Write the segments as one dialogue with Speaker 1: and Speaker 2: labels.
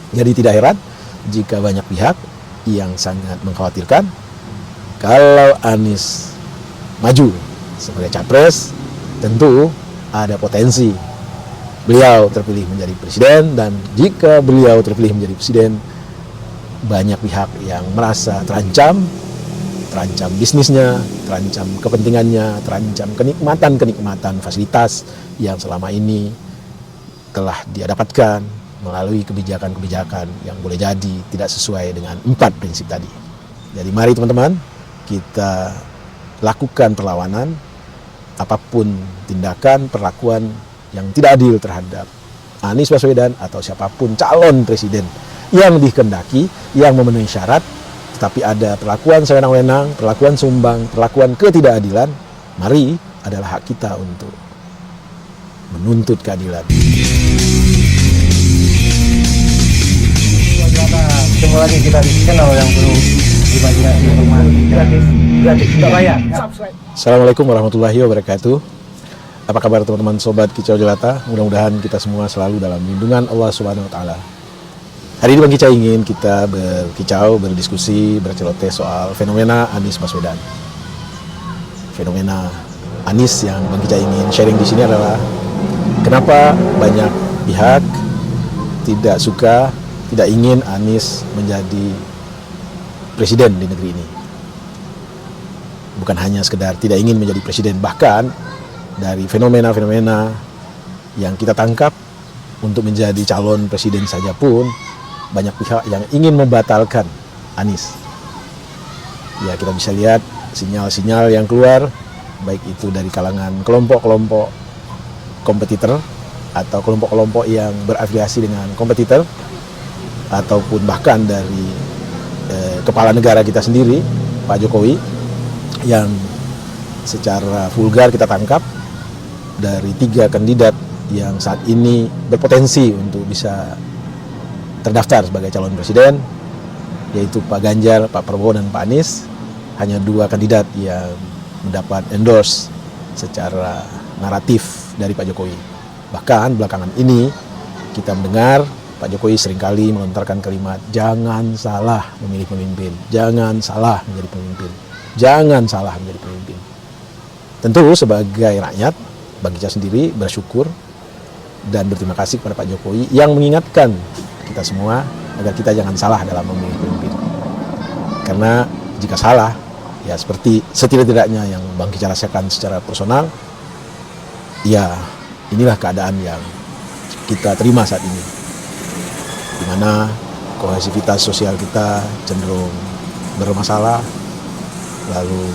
Speaker 1: Jadi tidak heran jika banyak pihak yang sangat mengkhawatirkan kalau Anies maju sebagai capres, tentu ada potensi beliau terpilih menjadi presiden, dan jika beliau terpilih menjadi presiden, banyak pihak yang merasa terancam bisnisnya, terancam kepentingannya, terancam kenikmatan fasilitas yang selama ini telah dia dapatkan melalui kebijakan-kebijakan yang boleh jadi tidak sesuai dengan 4 prinsip tadi. Jadi mari teman-teman, kita lakukan perlawanan apapun tindakan, perlakuan yang tidak adil terhadap Anies Baswedan atau siapapun calon presiden yang dikehendaki, yang memenuhi syarat, tetapi ada perlakuan sewenang-wenang, perlakuan sumbang, perlakuan ketidakadilan. Mari, adalah hak kita untuk menuntut keadilan.
Speaker 2: Ketemu lagi kita di channel yang perlu diimajinasi gratis tidak bayar.
Speaker 1: Assalamualaikum warahmatullahi wabarakatuh. Apa kabar teman-teman sobat Kicau Jelata? Mudah-mudahan kita semua selalu dalam lindungan Allah Subhanahu wa taala. Hari ini Bang Kicau ingin kita berkicau, berdiskusi, berceloteh soal fenomena Anies Baswedan. Fenomena Anies yang Bang Kicau ingin sharing di sini adalah kenapa banyak pihak tidak suka, tidak ingin Anies menjadi presiden di negeri ini. Bukan hanya sekedar tidak ingin menjadi presiden, bahkan dari fenomena-fenomena yang kita tangkap untuk menjadi calon presiden saja pun banyak pihak yang ingin membatalkan Anies. Ya, kita bisa lihat sinyal-sinyal yang keluar, baik itu dari kalangan kelompok-kelompok kompetitor atau kelompok-kelompok yang berafiliasi dengan kompetitor, ataupun bahkan dari kepala negara kita sendiri, Pak Jokowi, yang secara vulgar kita tangkap dari 3 kandidat yang saat ini berpotensi untuk bisa terdaftar sebagai calon presiden, yaitu Pak Ganjar, Pak Prabowo, dan Pak Anies. Hanya 2 kandidat yang mendapat endorse secara naratif dari Pak Jokowi. Bahkan belakangan ini kita mendengar Pak Jokowi seringkali melontarkan kalimat jangan salah memilih pemimpin, jangan salah menjadi pemimpin, jangan salah menjadi pemimpin. Tentu sebagai rakyat, Bang Kicau sendiri bersyukur dan berterima kasih kepada Pak Jokowi yang mengingatkan kita semua agar kita jangan salah dalam memilih pemimpin. Karena jika salah, ya seperti setidak-tidaknya yang Bang Kicau rasakan secara personal, ya inilah keadaan yang kita terima saat ini, di mana kohesivitas sosial kita cenderung bermasalah, lalu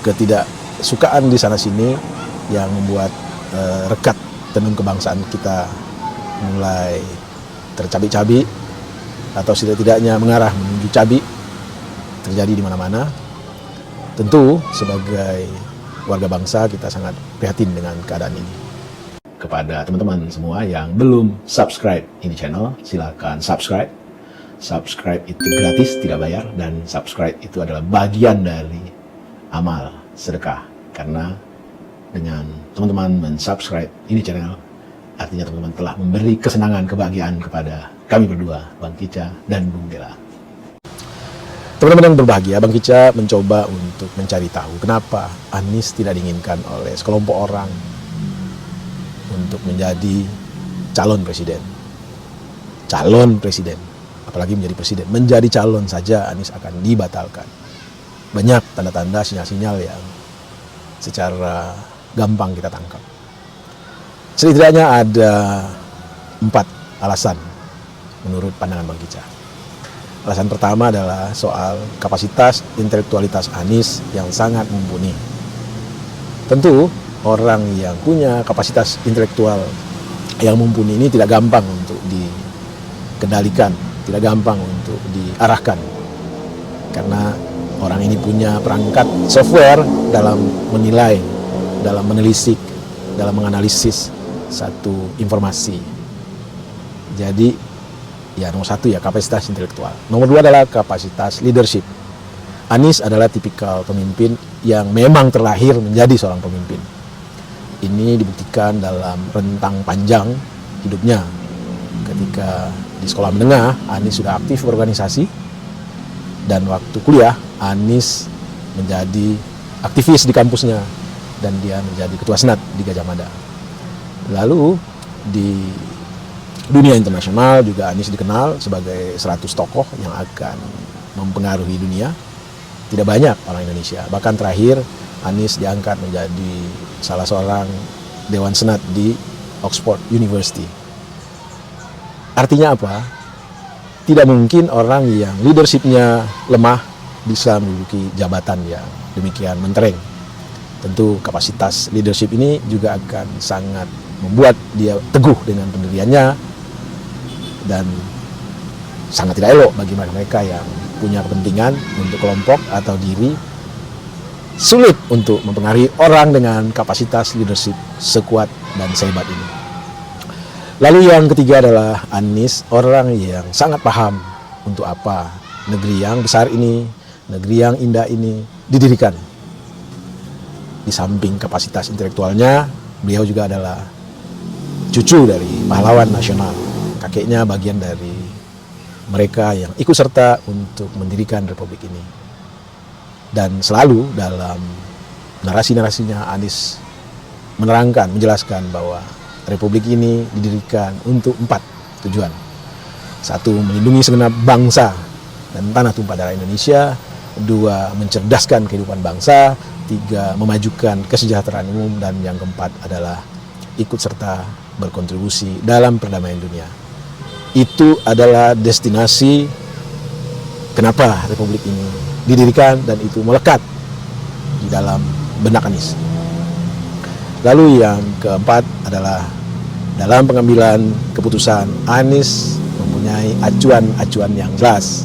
Speaker 1: ketidaksukaan di sana-sini yang membuat rekat tenun kebangsaan kita mulai tercabik-cabik atau setidak-tidaknya mengarah menuju cabik terjadi di mana-mana. Tentu sebagai warga bangsa kita sangat prihatin dengan keadaan ini. Kepada teman-teman semua yang belum subscribe ini channel, silakan subscribe. Subscribe itu gratis, tidak bayar, dan subscribe itu adalah bagian dari amal sedekah. Karena dengan teman-teman mensubscribe ini channel, artinya teman-teman telah memberi kesenangan, kebahagiaan kepada kami berdua, Bang Kicau dan Bung Dela. Teman-teman yang berbahagia, Bang Kicau mencoba untuk mencari tahu kenapa Anies tidak diinginkan oleh sekelompok orang untuk menjadi calon presiden. Calon presiden, apalagi menjadi presiden. Menjadi calon saja Anies akan dibatalkan. Banyak tanda-tanda, sinyal-sinyal yang secara gampang kita tangkap. Setidaknya ada 4 alasan menurut pandangan Bang Kicau. Alasan pertama adalah soal kapasitas intelektualitas Anies yang sangat mumpuni. Tentu orang yang punya kapasitas intelektual yang mumpuni ini tidak gampang untuk dikendalikan, tidak gampang untuk diarahkan. Karena orang ini punya perangkat software dalam menilai, dalam menelisik, dalam menganalisis satu informasi. Jadi ya nomor 1 ya kapasitas intelektual. Nomor 2 adalah kapasitas leadership. Anies adalah tipikal pemimpin yang memang terlahir menjadi seorang pemimpin. Ini dibuktikan dalam rentang panjang hidupnya. ketika di sekolah menengah Anies sudah aktif berorganisasi, dan waktu kuliah Anies menjadi aktivis di kampusnya dan dia menjadi ketua senat di Gajah Mada. Lalu di dunia internasional juga Anies dikenal sebagai 100 tokoh yang akan mempengaruhi dunia. Tidak banyak orang Indonesia, bahkan terakhir Anies diangkat menjadi salah seorang Dewan Senat di Oxford University. Artinya apa? Tidak mungkin orang yang leadership-nya lemah bisa menduduki jabatan yang demikian mentereng. Tentu kapasitas leadership ini juga akan sangat membuat dia teguh dengan pendiriannya, dan sangat tidak elok bagi mereka yang punya kepentingan untuk kelompok atau diri. Sulit untuk mempengaruhi orang dengan kapasitas leadership sekuat dan sehebat ini. Lalu yang ketiga adalah Anies, orang yang sangat paham untuk apa negeri yang besar ini, negeri yang indah ini didirikan. Di samping kapasitas intelektualnya, beliau juga adalah cucu dari pahlawan nasional. Kakeknya bagian dari mereka yang ikut serta untuk mendirikan republik ini. Dan selalu dalam narasi-narasinya Anies menerangkan, menjelaskan bahwa republik ini didirikan untuk 4 tujuan. 1, melindungi segenap bangsa dan tanah tumpah darah Indonesia. 2, mencerdaskan kehidupan bangsa. 3, memajukan kesejahteraan umum. Dan yang keempat adalah ikut serta berkontribusi dalam perdamaian dunia. Itu adalah destinasi kenapa republik ini didirikan, dan itu melekat di dalam benak Anies. Lalu yang keempat adalah dalam pengambilan keputusan, Anies mempunyai acuan-acuan yang jelas.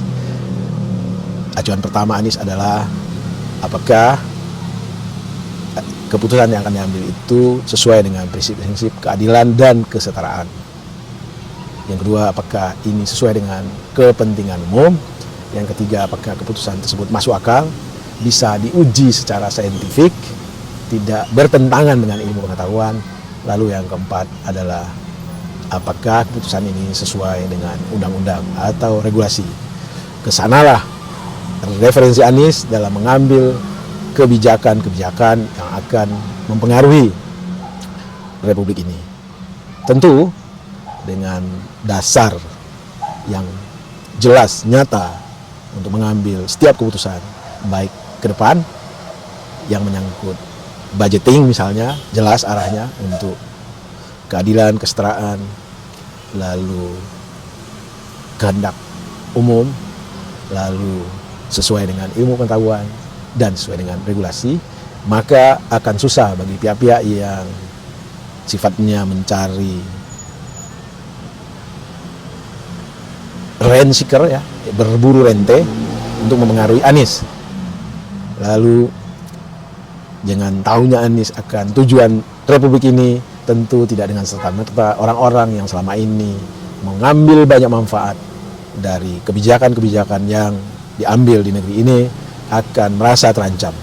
Speaker 1: Acuan pertama Anies adalah apakah keputusan yang akan diambil itu sesuai dengan prinsip-prinsip keadilan dan kesetaraan. Yang kedua, apakah ini sesuai dengan kepentingan umum. Yang ketiga, apakah keputusan tersebut masuk akal, bisa diuji secara saintifik, tidak bertentangan dengan ilmu pengetahuan. Lalu yang keempat adalah apakah keputusan ini sesuai dengan undang-undang atau regulasi. Kesanalah referensi Anies dalam mengambil kebijakan-kebijakan yang akan mempengaruhi republik ini. Tentu dengan dasar yang jelas, nyata untuk mengambil setiap keputusan, baik ke depan yang menyangkut budgeting misalnya, jelas arahnya untuk keadilan, kesetaraan, lalu kehendak umum, lalu sesuai dengan ilmu pengetahuan dan sesuai dengan regulasi, maka akan susah bagi pihak-pihak yang sifatnya mencari rent seeker, ya, berburu rente untuk mempengaruhi Anies. Lalu jangan tahunya Anies akan tujuan republik ini, tentu tidak dengan serta-merta orang-orang yang selama ini mengambil banyak manfaat dari kebijakan-kebijakan yang diambil di negeri ini akan merasa terancam.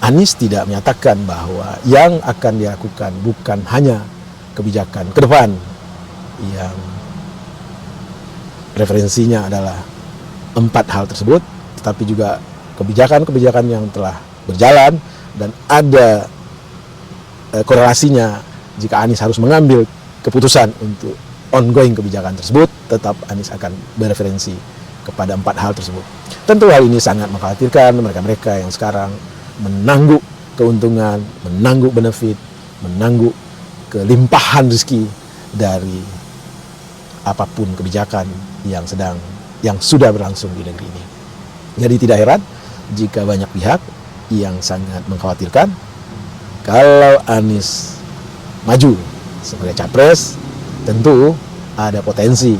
Speaker 1: Anies tidak menyatakan bahwa yang akan dilakukan bukan hanya kebijakan ke depan yang referensinya adalah 4 hal tersebut, tetapi juga kebijakan-kebijakan yang telah berjalan, dan ada korelasinya. Jika Anies harus mengambil keputusan untuk ongoing kebijakan tersebut, tetap Anies akan bereferensi kepada 4 hal tersebut. Tentu hal ini sangat mengkhawatirkan mereka-mereka yang sekarang menangguk keuntungan, menangguk benefit, menangguk kelimpahan rezeki dari apapun kebijakan yang sudah berlangsung di negeri ini. Jadi tidak heran jika banyak pihak yang sangat mengkhawatirkan kalau Anies maju sebagai capres, tentu ada potensi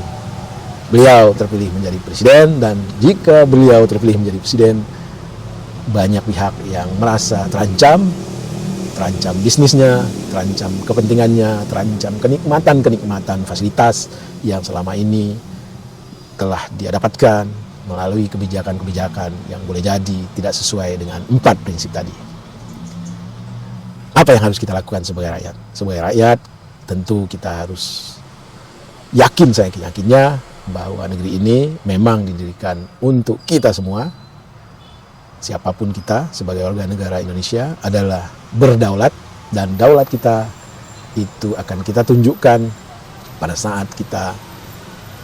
Speaker 1: beliau terpilih menjadi presiden, dan jika beliau terpilih menjadi presiden, banyak pihak yang merasa terancam bisnisnya, terancam kepentingannya, terancam kenikmatan fasilitas yang selama ini telah dia dapatkan melalui kebijakan-kebijakan yang boleh jadi tidak sesuai dengan 4 prinsip tadi. Apa yang harus kita lakukan sebagai rakyat? Sebagai rakyat, tentu kita harus yakin saya yakinnya bahwa negeri ini memang didirikan untuk kita semua. Siapapun kita sebagai warga negara Indonesia adalah berdaulat, dan daulat kita itu akan kita tunjukkan pada saat kita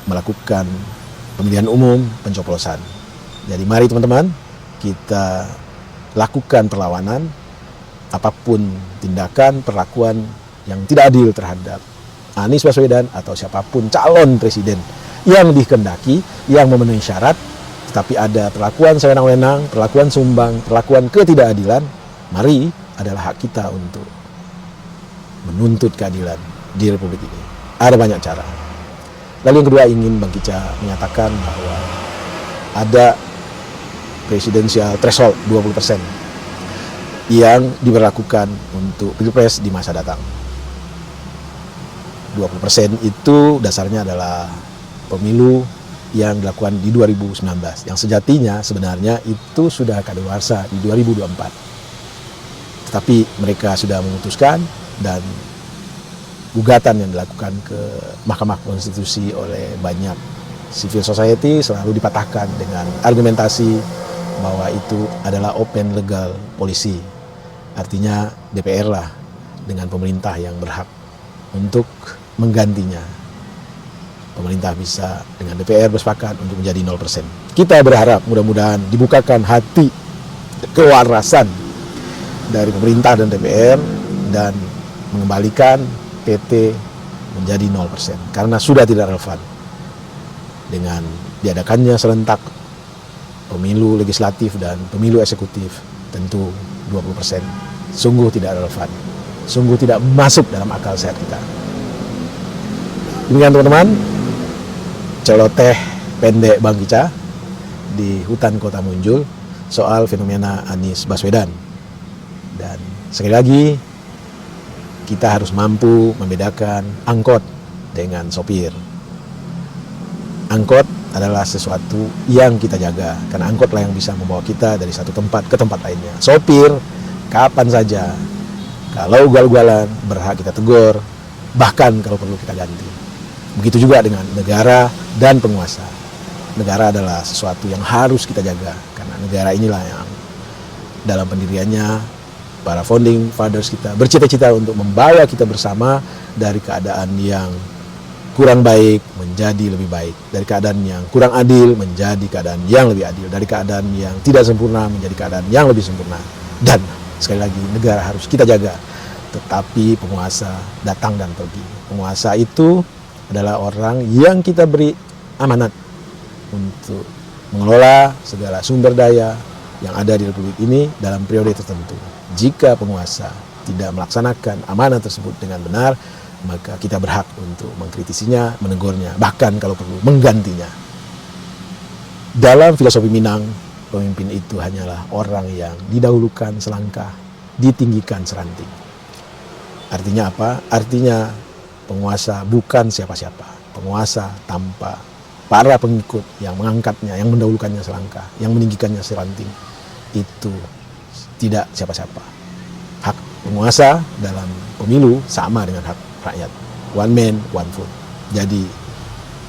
Speaker 1: melakukan pemilihan umum pencoblosan. Jadi mari teman-teman, kita lakukan perlawanan apapun tindakan, perlakuan yang tidak adil terhadap Anies Baswedan atau siapapun calon presiden yang dikehendaki, yang memenuhi syarat, tetapi ada perlakuan sewenang-wenang, perlakuan sumbang, perlakuan ketidakadilan. Mari, adalah hak kita untuk menuntut keadilan di Republik ini. Ada banyak cara. Lalu yang kedua, ingin Bang Kicca menyatakan bahwa ada presidensial threshold 20% yang diberlakukan untuk Pilpres di masa datang. 20% itu dasarnya adalah pemilu yang dilakukan di 2019, yang sejatinya sebenarnya itu sudah kadaluarsa di 2024. Tetapi mereka sudah memutuskan, dan gugatan yang dilakukan ke Mahkamah Konstitusi oleh banyak civil society selalu dipatahkan dengan argumentasi bahwa itu adalah open legal policy. Artinya DPR lah dengan pemerintah yang berhak untuk menggantinya. Pemerintah bisa dengan DPR bersepakat untuk menjadi 0%. Kita berharap mudah-mudahan dibukakan hati kewarasan dari pemerintah dan DPR dan mengembalikan PT menjadi 0%, karena sudah tidak relevan dengan diadakannya serentak pemilu legislatif dan pemilu eksekutif. Tentu 20% sungguh tidak relevan, sungguh tidak masuk dalam akal sehat kita. Demikian teman-teman, celoteh pendek Bang Kicca di hutan kota Munjul soal fenomena Anies Baswedan. Dan sekali lagi, kita harus mampu membedakan angkot dengan sopir. Angkot adalah sesuatu yang kita jaga, karena angkotlah yang bisa membawa kita dari satu tempat ke tempat lainnya. Sopir, kapan saja, kalau ugal-ugalan, berhak kita tegur, bahkan kalau perlu kita ganti. Begitu juga dengan negara dan penguasa. Negara adalah sesuatu yang harus kita jaga, karena negara inilah yang dalam pendiriannya para founding fathers kita bercita-cita untuk membawa kita bersama dari keadaan yang kurang baik menjadi lebih baik, dari keadaan yang kurang adil menjadi keadaan yang lebih adil, dari keadaan yang tidak sempurna menjadi keadaan yang lebih sempurna. Dan sekali lagi, negara harus kita jaga, tetapi penguasa datang dan pergi. Penguasa itu adalah orang yang kita beri amanat untuk mengelola segala sumber daya yang ada di Republik ini dalam periode tertentu. Jika penguasa tidak melaksanakan amanat tersebut dengan benar, maka kita berhak untuk mengkritisinya, menegurnya, bahkan kalau perlu menggantinya. Dalam filosofi Minang, pemimpin itu hanyalah orang yang didahulukan selangkah, ditinggikan seranting. Artinya apa? Artinya penguasa bukan siapa-siapa. Penguasa tanpa para pengikut yang mengangkatnya, yang mendahulukannya selangkah, yang meninggikannya seranting, itu tidak siapa-siapa. Hak penguasa dalam pemilu sama dengan hak rakyat. One man, one vote. Jadi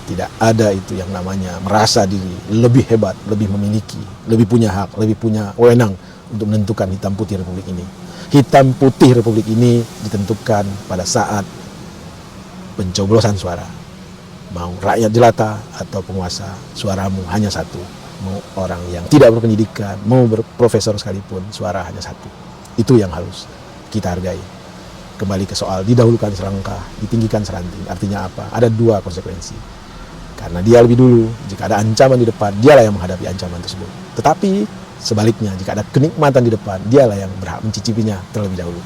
Speaker 1: tidak ada itu yang namanya merasa diri lebih hebat, lebih memiliki, lebih punya hak, lebih punya wewenang untuk menentukan hitam putih Republik ini. Hitam putih Republik ini ditentukan pada saat pencoblosan suara. Mau rakyat jelata atau penguasa, suaramu hanya satu. Mau orang yang tidak berpendidikan, mau berprofesor sekalipun, suara hanya satu. Itu yang harus kita hargai. Kembali ke soal didahulukan selangkah, ditinggikan seranting. Artinya apa? Ada dua konsekuensi. Karena dia lebih dulu, jika ada ancaman di depan, dialah yang menghadapi ancaman tersebut. Tetapi sebaliknya, jika ada kenikmatan di depan, dialah yang berhak mencicipinya terlebih dahulu.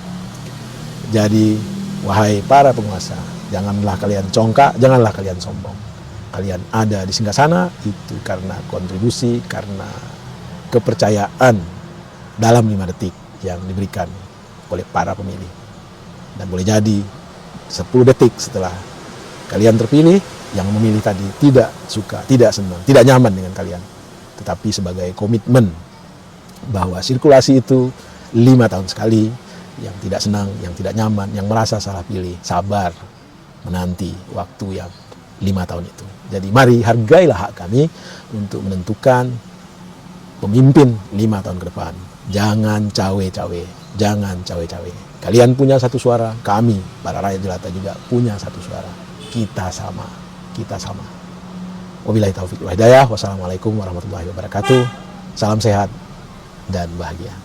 Speaker 1: Jadi, wahai para penguasa, janganlah kalian congkak, janganlah kalian sombong. Kalian ada di singgasana itu karena kontribusi, karena kepercayaan dalam 5 detik yang diberikan oleh para pemilih. Dan boleh jadi 10 detik setelah kalian terpilih, yang memilih tadi tidak suka, tidak senang, tidak nyaman dengan kalian. Tetapi sebagai komitmen bahwa sirkulasi itu 5 tahun sekali, yang tidak senang, yang tidak nyaman, yang merasa salah pilih, sabar menanti waktu yang 5 tahun itu. Jadi mari hargailah hak kami untuk menentukan pemimpin 5 tahun ke depan. Jangan cawe-cawe, jangan cawe-cawe. Kalian punya satu suara, kami para rakyat jelata juga punya satu suara. Kita sama, kita sama. Wabillahi taufiq wal hidayah. Wassalamualaikum warahmatullahi wabarakatuh. Salam sehat dan bahagia.